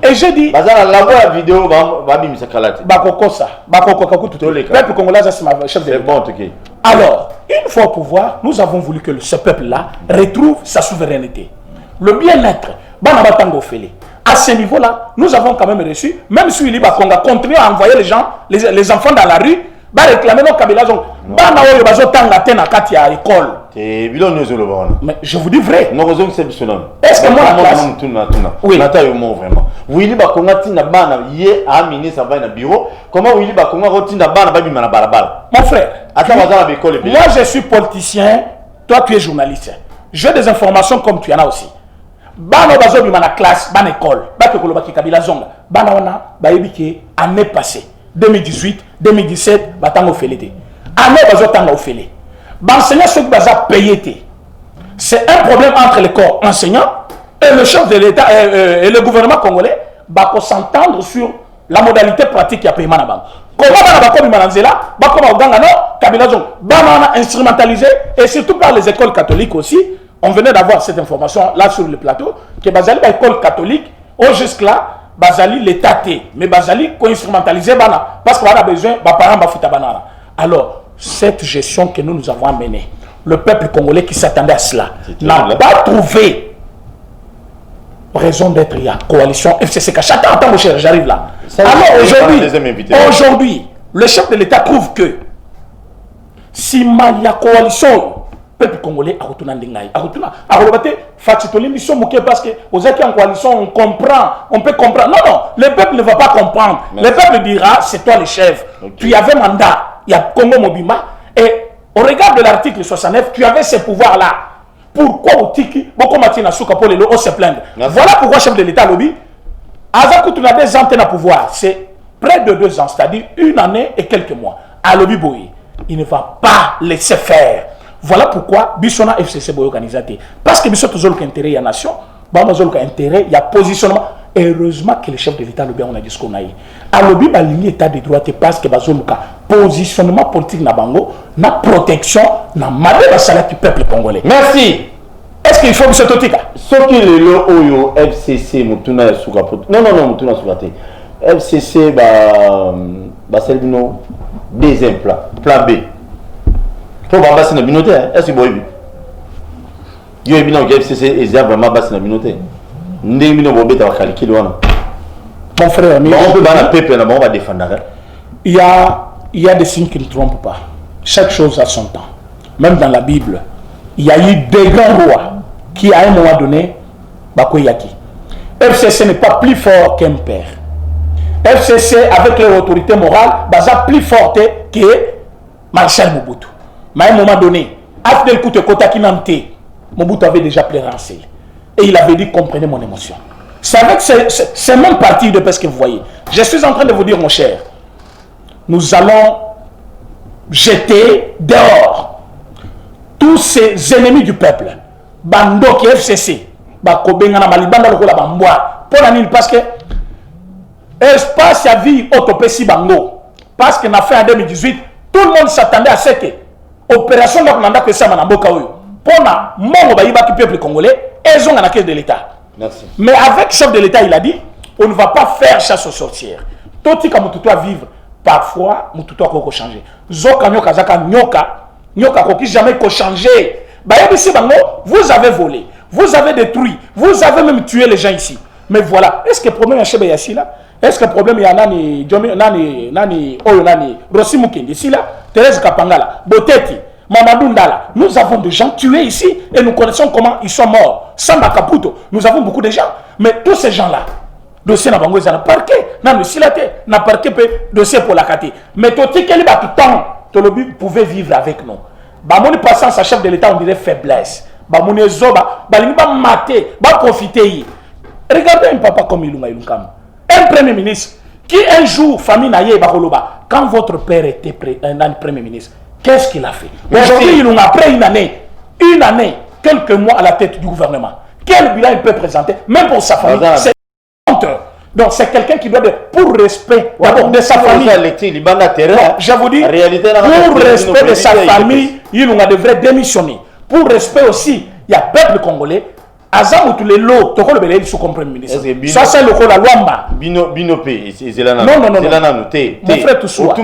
Speaker 2: Et
Speaker 3: j'ai dit.
Speaker 2: La vidéo va bien se caler.
Speaker 3: Peuple congolais, c'est ma chef de
Speaker 2: bon,
Speaker 3: alors, une fois au pouvoir, nous avons voulu que ce peuple-là retrouve sa souveraineté. Le bien-être, à ce niveau-là, nous avons quand même reçu, même si il va continuer à envoyer les gens, les enfants dans la rue, va réclamer nos Kabila. Mais je vous dis vrai. Est-ce que moi la classe?
Speaker 2: Oui. Vous voyez, comment
Speaker 3: mon frère, moi je suis politicien, toi tu es journaliste. J'ai des informations comme tu en as aussi. Bano bazo bima na classe, ban école, ba ke koloba ki Kabila zonga. Bana wana ba yebiki année passée, 2018, 2017, batango felete. Année bazo tanga ofele. L'enseignant ceux qui baza payé. C'est un problème entre le corps enseignant et le chef de l'État et le gouvernement congolais va s'entendre sur la modalité pratique à paiement na banque. Comment on va comme Mananzela, comment on gagne non, Kabila zonga, bana instrumentalisé et surtout par les écoles catholiques aussi. On venait d'avoir cette information là sur le plateau que Bazali l'école catholique au jusque là bazali l'état T, mais bazali ko instrumentaliser bana parce qu'on a besoin ba parents ba futa banana. Alors cette gestion que nous avons amenée, le peuple congolais qui s'attendait à cela n'a pas trouvé raison d'être. Il y a coalition FCC. Attends mon cher, j'arrive là. Alors aujourd'hui, le chef de l'État trouve que si il y a coalition, le peuple congolais a retourné en Dengaï. A retourné. A retourné. Fatitolé mission moqué parce que aux qui en coalition, on comprend, on peut comprendre. Non, non, le peuple ne va pas comprendre. Merci. Le peuple dira, c'est toi le chef. Okay. Tu avais mandat. Il y a Congo Mobima. Et au regard de l'article 69, tu avais ces pouvoirs-là. Pourquoi au Tiki, beaucoup Matina Souka pour les lots, on se plaindre. Voilà pourquoi chef de l'État lobby. Azakou, tu as des antennes à pouvoir. C'est près de 2 ans, c'est-à-dire 1 année et quelques mois. À lobby Boy, il ne va pas laisser faire. Voilà pourquoi Bissona FCC Boy organisé. Parce que Bissona toujours intérêt, il y a nation. Bamazol intérêt, il y a positionnement. Heureusement que le chef de l'État lobby on a dit ce qu'on a eu. À lobby ba ligne état de droit parce que bazoluka positionnement politique na bango, na protection, na malheur la salaire du peuple congolais.
Speaker 2: Merci.
Speaker 3: Est-ce qu'il faut ce totika?
Speaker 2: Ce qui est le oyo FCC mutuna suka pot. Non mutuna suka FCC ba selbino deuxième plan B. Pour bambasi na binote est-ce que boyebi? Yo ebino FCC ezia vraiment basi na binote. Mon
Speaker 3: frère, il y a des signes qui ne trompent pas. Chaque chose a son temps. Même dans la Bible, il y a eu des grands rois qui, à un moment donné, Bakoyaki. FCC n'est pas plus fort qu'un père. FCC, avec leur autorité morale, est plus forte que Marshal Mobutu. Mais à un moment donné, après le coup de Kotaki Nante, Mobutu avait déjà pleurancé. Et il avait dit, comprenez mon émotion. C'est avec ces mêmes partis de paix que vous voyez. Je suis en train de vous dire, mon cher, nous allons jeter dehors tous ces ennemis du peuple. Bando qui FCC, Bakobengana Malibanda Lokola Bamboa. Parce que espace à vie autopécie Bango. Parce qu'on a fait en 2018, tout le monde s'attendait à ce que l'opération de Nanda Pessa Manamboka. Pour mon peuple congolais, elles ont la caisse de l'État.
Speaker 2: Merci.
Speaker 3: Mais avec le chef de l'État, il a dit, on ne va pas faire chasse aux sorcières. Tout ce que tu vivre, parfois, tu dois changer. Zoka nyoka zaka nyoka koki jamais changer. Vous avez volé, vous avez détruit, vous avez même tué les gens ici. Mais voilà, est-ce que le problème est chez Bayassi là? Est-ce que le problème est à Nani Rossi Mukendi ici là? Thérèse Kapangala, Boteti. Mamadou Ndala, nous avons des gens tués ici et nous connaissons comment ils sont morts. Samba Kaputo, nous avons beaucoup de gens. Mais tous ces gens-là, dossier n'a pas besoin de parquet, n'a pas silate, n'a pas dossier pour la kate. Mais tout ce qui est tout temps, Tolobi pouvait vivre avec nous. Bamoni passant sa chef de l'État, on dirait faiblesse. Bamoni zoba, balingi ba maté, ba profiter. Regardez un papa comme Ilunga Ilunkam. Un premier ministre qui un jour, famille naïe bakoloba, quand votre père était premier ministre, qu'est-ce qu'il a fait? Aujourd'hui, il a après une année, quelques mois à la tête du gouvernement. Quel bilan il peut présenter, même pour sa famille? C'est honte. Donc c'est quelqu'un qui doit, pour respect d'abord de sa famille. Je vous dis, pour respect de sa famille, il devrait démissionner. Pour respect aussi, il y a peuple congolais. Azam tous les lots, tu le sous comme premier ministre. Ça c'est le la Luamba.
Speaker 2: Binopé,
Speaker 3: non. Mon frère tout soit. Pas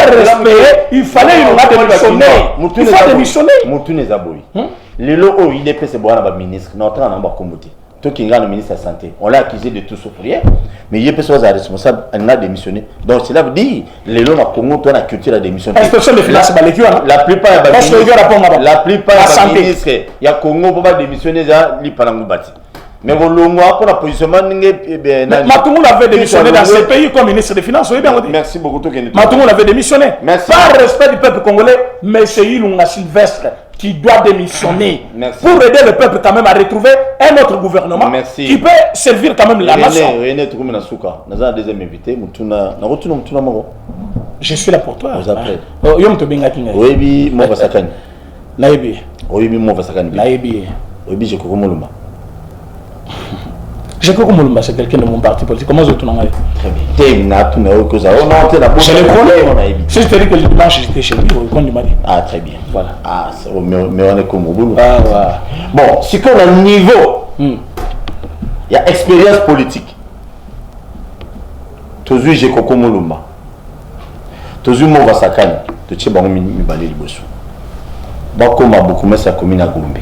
Speaker 3: respect, il fallait démissionner. Il faut démissionner.
Speaker 2: Moutouné Zaboui. Le lot où il est pressé boire un ministre, notre en bas comme toi qui est le ministre de la Santé, on l'a accusé de tout souffrir, mais il est responsable, elle a démissionné. Donc cela veut dire, les lots dans Congo, toi la culture a démissionné.
Speaker 3: Inspection des finances,
Speaker 2: la plupart des ministres, il y a Congo pour pas démissionner, il pendant bâti. Mais pour le mois, pour la positionnement,
Speaker 3: Matoumou l'avait démissionné dans ce pays comme ministre des Finances.
Speaker 2: Merci beaucoup.
Speaker 3: Matoumou l'avait démissionné. Par respect du peuple congolais, mais c'est Ilunga Sylvestre qui doit démissionner. Pour aider le peuple quand même à retrouver un autre gouvernement qui peut servir quand même la nation. Je suis là pour toi. Je crois que c'est quelqu'un de mon parti politique. Comment je tourne?
Speaker 2: Très bien. Je le
Speaker 3: connais. Si je te dis que le dimanche j'étais chez lui,
Speaker 2: ah, très bien.
Speaker 3: Voilà.
Speaker 2: Ah, mais on est comme au boulot. Ah, ouais. Bon, si qu'on a un niveau, il y a expérience politique. Tozu Jekoko Mulumba. Tozu Mova Sakani. De Tchebango Mibale Liboso. Bakoma Bokumesa Komina Gombe.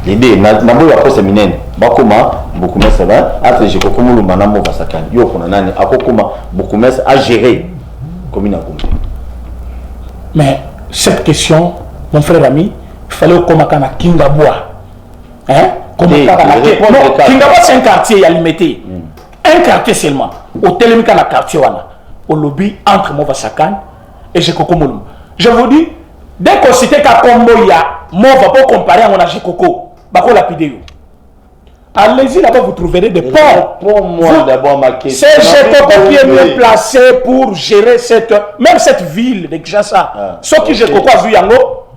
Speaker 2: L'idée, Nabo Yako Seminene. Bakoma Bokumesa va. Entre Jekoko Mulumba na Mova Sakani. Yo Konanani. Akokoma Bokumesa a géré Komina Gombe.
Speaker 3: Mais cette question, mon frère ami, il fallait qu'on ait Kingaboua. Hein? Kingaboua, c'est un quartier à limité. Un quartier seulement. Au télémica, le quartier, au lobby entre Mova Sakane et Jekoko Mulumba. Je vous dis, dès qu'on citait qu'à Combo, il y a Mova pour comparer à mon Jekoko, Bako lapidé. Allez-y là-bas, vous trouverez des ports.
Speaker 2: Pour moi, d'abord, ma question.
Speaker 3: C'est Jekoko qui est mieux placé pour gérer même cette ville de Kinshasa. Sauf que Jekoko a vu Yango,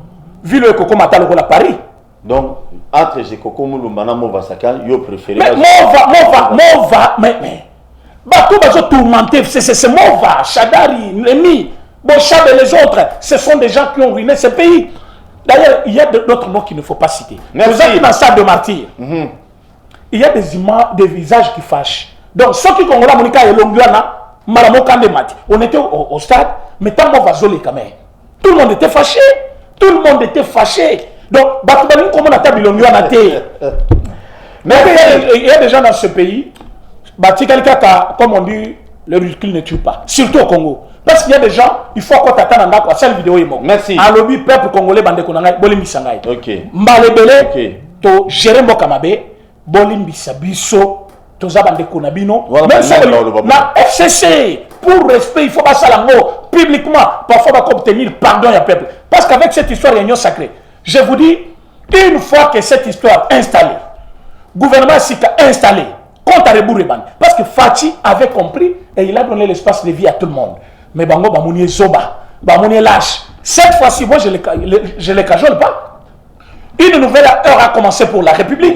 Speaker 3: vu le Koko Matalo à Paris.
Speaker 2: Donc, entre Jekoko Mulumba et Mova Sakane, vous préférez.
Speaker 3: Mais Mova, mais. Bakou va se tourmenter, c'est Mova, Chadari, Rémi, Bochab et les autres. Ce sont des gens qui ont ruiné ce pays. D'ailleurs, il y a d'autres mots qu'il ne faut pas citer. Vous êtes dans la salle de martyrs. Il y a des images, des visages qui fâchent. Donc, ceux qui ont la Monica et Longuana, on était au stade, mais tant qu'on va zoler quand même. Tout le monde était fâché. Tout le monde était fâché. Donc, Batoubalin, comment on a tablé Longuana? Mais il y a des gens dans ce pays, comme on dit, le ridicule ne tue pas. Surtout au Congo. Parce qu'il y a des gens, il faut qu'on t'attende dans la seule vidéo.
Speaker 2: Merci.
Speaker 3: En lobby, peuple congolais, bande konangai, bolimbi sangai.
Speaker 2: Ok.
Speaker 3: Mbalebele, to gérer Mbokamabe. Bolimbi Sabiso, Tozaba de Konabino, même ça, na FCC, pour respect, il faut pas ça la mot, publiquement, parfois on va obtenir pardon à peuple. Parce qu'avec cette histoire réunion sacrée, je vous dis, une fois que cette histoire est installée, gouvernement Sika installé, contre Reboureban, parce que Fati avait compris et il a donné l'espace de vie à tout le monde. Mais Bango, Bamouni Zoba, Bamouni lâche. Cette fois-ci, moi je ne les cajole pas. Une nouvelle heure a commencé pour la République.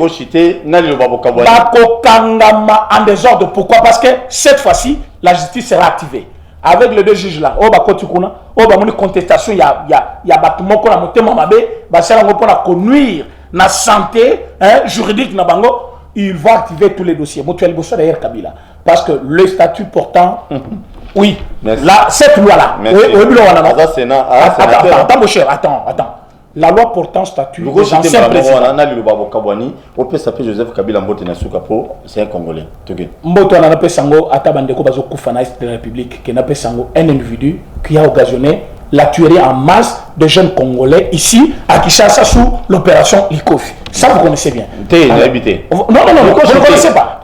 Speaker 3: Bakokangama en désordre. Pourquoi? Parce que cette fois-ci, la justice sera activée. Avec les deux juges là, une contestation, il y a bâtiment qu'on a monté, pour nuire la santé juridique. Ils vont activer tous les dossiers. D'ailleurs, Kabila. Parce que le statut portant. Oui. Là, cette loi-là. Attends, mon cher, attends. La loi portant statut des anciens présidents.
Speaker 2: Joseph Kabila c'est un Congolais.
Speaker 3: Mboto anape sango atabandeko bazo kufana de la République qui nape sango un individu qui a occasionné la tuerie en masse de jeunes Congolais ici à Kinshasa sous l'opération Likofi. Ça vous connaissez bien.
Speaker 2: Non,
Speaker 3: vous ne connaissez pas.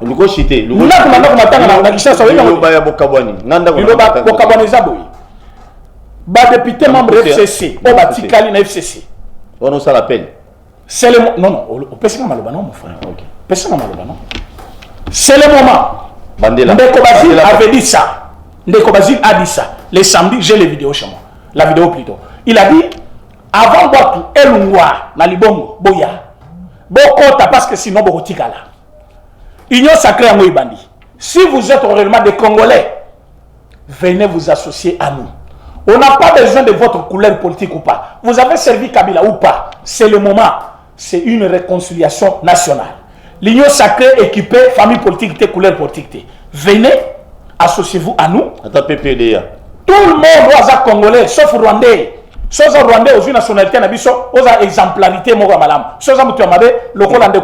Speaker 3: Député membre FCC, Obatikali na FCC.
Speaker 2: On ça l'appelle.
Speaker 3: C'est le moment. Non, on peut se faire Maloba, non, mon frère. C'est le moment. Ndeko Bazil avait dit ça. Ndeko Bazil a dit ça. Les samedis, j'ai les vidéos chez moi. La vidéo plutôt. Il a dit avant Boatou, Elungwa, Nalibongo, Boya. Bokota, parce que sinon, Bokotikala. Union sacrée à Moïbandi. Si vous êtes réellement des Congolais, venez vous associer à nous. On n'a pas besoin de votre couleur politique ou pas. Vous avez servi Kabila ou pas. C'est le moment. C'est une réconciliation nationale. L'union sacrée équipée, famille politique, couleur politique. Venez, associez-vous à nous.
Speaker 2: PPDA.
Speaker 3: Tout le monde doit être congolais, sauf Rwandais. Sauf Rwandais, aux nationalités, aux exemplarités, sauf le Hollandais,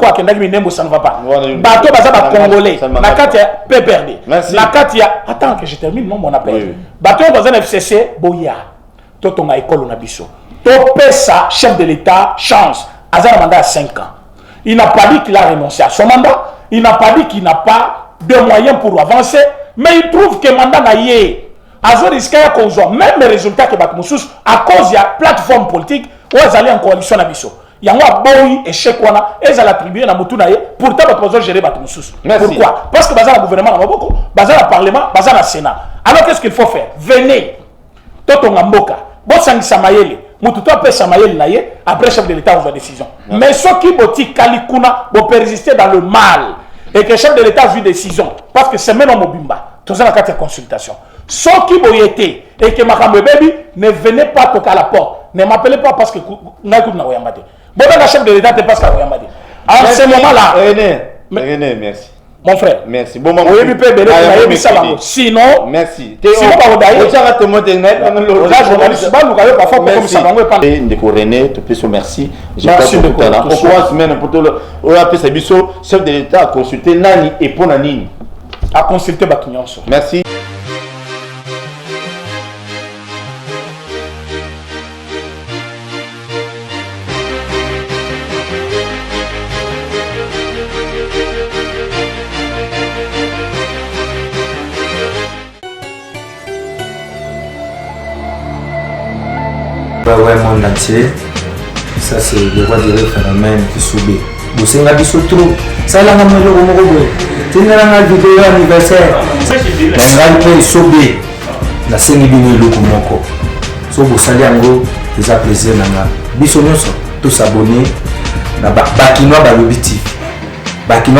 Speaker 3: ça ne va pas. Bateau, congolais. La carte PPRD. La carte, attends que je termine, non, mon appel. Bateau, dans un FCC, Boya. Totonga école, on a biso. Topesa, chef de l'État, chance. Azar mandat à 5 ans. Il n'a pas dit qu'il a renoncé à son mandat. Il n'a pas dit qu'il n'a pas de moyens pour avancer. Mais il trouve que le mandat n'a yé. Azor Iskaya Konzo, même les résultats que Bakmoussous, à cause de la plateforme politique, où ils allaient en coalition à Bisso. Il y a un boy et Chekwana, ils ont attribué à Moutunaye, pourtant ils ont géré Bakmoussous. Pourquoi? Parce que Bazar le gouvernement, Bazar le parlement, Bazar le Sénat. Alors qu'est-ce qu'il faut faire? Venez, Toto Ngamboka, Bossang Samayele, Moututo Apé Samayele Naye, après chef de l'État, on va décision. Mais ceux qui boti Kalikuna vont persister dans le mal et que le chef de l'État a vu décision, parce que c'est même Mobimba, tout ça, la carte de consultation. Ceux qui ont été et que Makambe Baby ne venez pas toquer à la porte. Ne m'appelez pas parce que vous n'avez pas de chef de l'État, c'est parce que vous avez. En ce moment-là.
Speaker 2: René, merci.
Speaker 3: Mon frère.
Speaker 2: Merci. Bon,
Speaker 3: maman. Oui, sinon.
Speaker 2: Merci.
Speaker 3: Sinon, pas
Speaker 2: merci. Merci beaucoup. Au courant semaine pour tout le. Chef de l'État a consulté Nani et Ponanini.
Speaker 3: A consulté Bakinyonso.
Speaker 2: Merci.
Speaker 1: Ouais, monde entier. Ça, c'est le roi du phénomène qui subit. Vous savez, il y trop. Ça, là, on a une vidéo anniversaire. On a subit. La scène est bien loco. So, vous savez, vous avez plaisir. Bisous, tous abonnés. Bakinois, Balobiti. Bakinois,